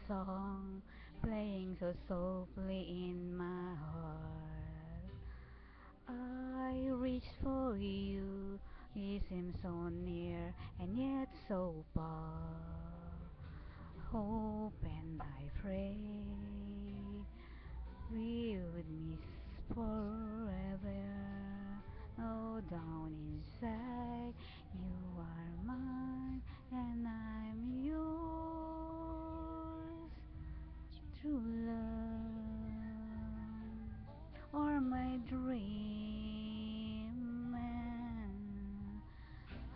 song playing so softly in my heart. I reach for you, you seem so near and yet so far. Hope and I pray we would miss forever. Oh, down inside, you are mine and I'm yours. True love, or my dream. And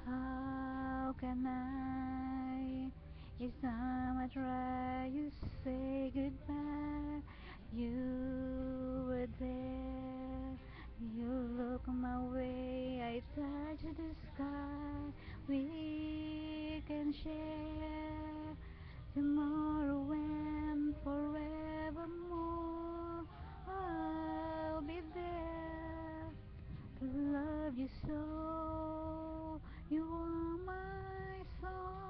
how can I? Each time I try, you say goodbye. You were there. You look my way. I touch the sky. We can share tomorrow and forevermore. I'll be there to love you so. You are my song.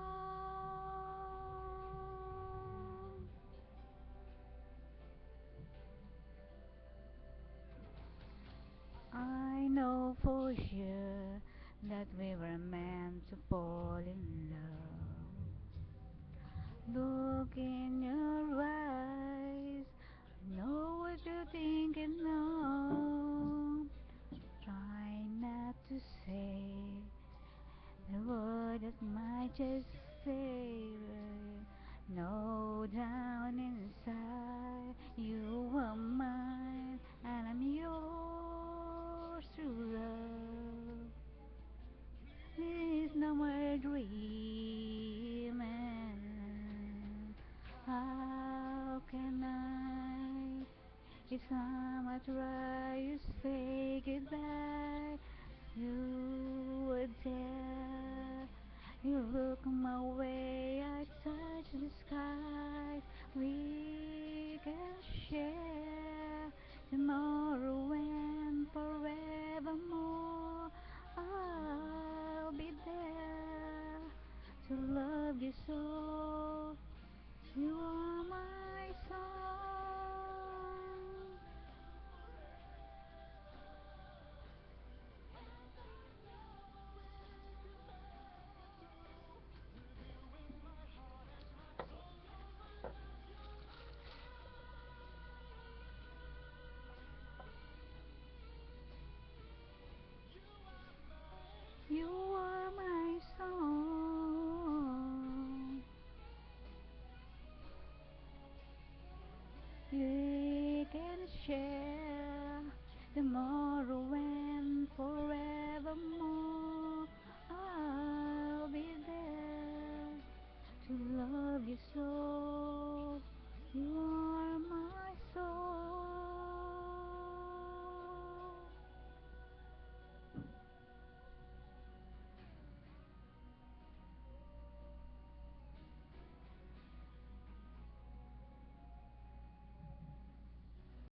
I know for sure that we were meant to fall in love. Look in your eyes, know what you're thinking of. Try not to say the word that might just say, no, down inside, you are mine, and I'm yours true love. This is no more dreaming. How can I? Each time I try to say goodbye, you were there. You look my way, I touch the skies. We can share